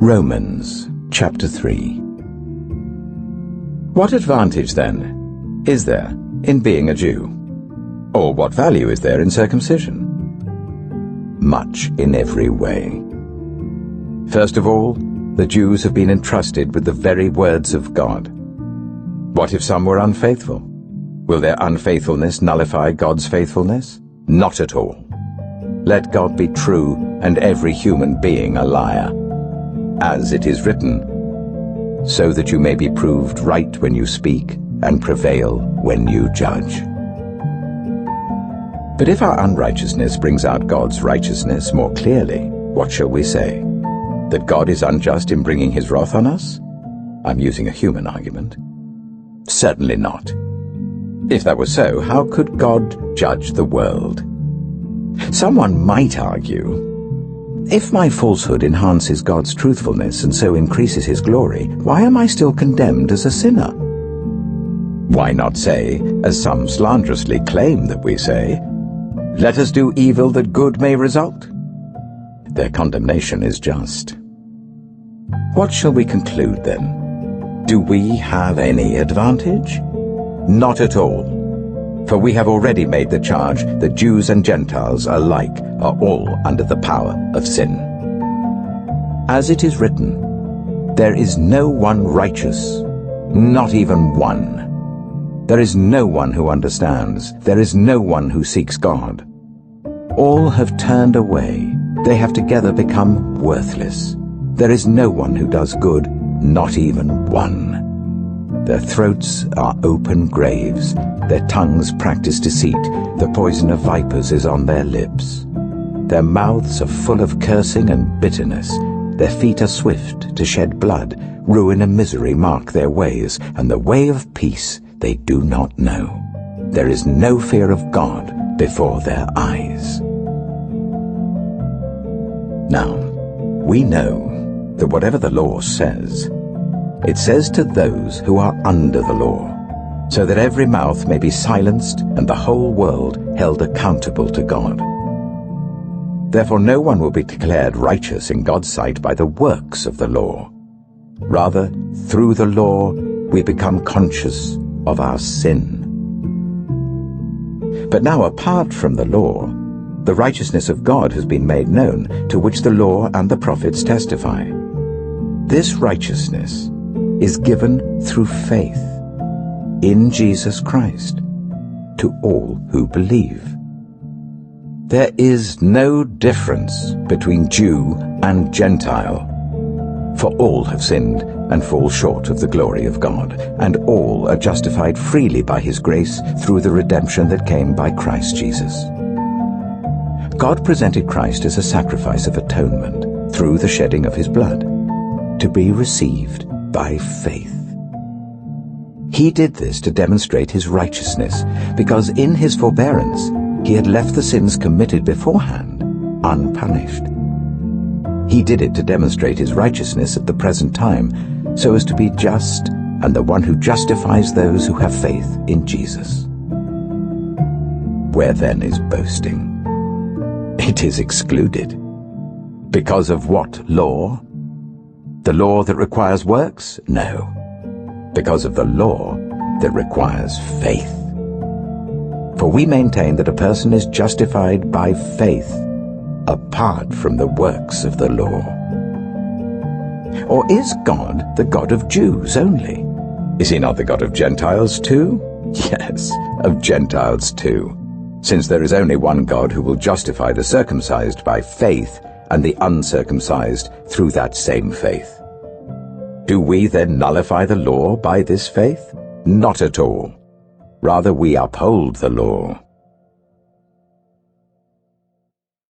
Romans chapter 3. What advantage, then, is there in being a Jew? Or what value is there in circumcision? Much in every way. First of all, the Jews have been entrusted with the very words of God. What if some were unfaithful? Will their unfaithfulness nullify God's faithfulness? Not at all. Let God be true and every human being a liar. As it is written, so that you may be proved right when you speak and prevail when you judge. But if our unrighteousness brings out God's righteousness more clearly, what shall we say? That God is unjust in bringing his wrath on us? I'm using a human argument. Certainly not. If that were so, how could God judge the world? Someone might argue, if my falsehood enhances God's truthfulness and so increases his glory, why am I still condemned as a sinner? Why not say, as some slanderously claim that we say, let us do evil that good may result? Their condemnation is just. What shall we conclude then? Do we have any advantage? Not at all. For we have already made the charge that Jews and Gentiles alike are all under the power of sin. As it is written, there is no one righteous, not even one. There is no one who understands, there is no one who seeks God. All have turned away, they have together become worthless. There is no one who does good, not even one. Their throats are open graves, their tongues practice deceit, the poison of vipers is on their lips. Their mouths are full of cursing and bitterness, their feet are swift to shed blood, ruin and misery mark their ways, and the way of peace they do not know. There is no fear of God before their eyes. Now, we know that whatever the law says, it says to those who are under the law, so that every mouth may be silenced and the whole world held accountable to God. Therefore no one will be declared righteous in God's sight by the works of the law. Rather, through the law we become conscious of our sin. But now, apart from the law, the righteousness of God has been made known, to which the law and the prophets testify. This righteousness is given through faith in Jesus Christ to all who believe. There is no difference between Jew and Gentile, for all have sinned and fall short of the glory of God, and all are justified freely by his grace through the redemption that came by Christ Jesus. God presented Christ as a sacrifice of atonement through the shedding of his blood, to be received by faith. He did this to demonstrate his righteousness, because in his forbearance he had left the sins committed beforehand unpunished. He did it to demonstrate his righteousness at the present time, so as to be just and the one who justifies those who have faith in Jesus. Where then is boasting? It is excluded. Because of what law? The law that requires works? No. Because of the law that requires faith. For we maintain that a person is justified by faith apart from the works of the law. Or is God the God of Jews only? Is he not the God of Gentiles too? Yes, of Gentiles too, since there is only one God who will justify the circumcised by faith and the uncircumcised through that same faith. Do we then nullify the law by this faith? Not at all. Rather, we uphold the law.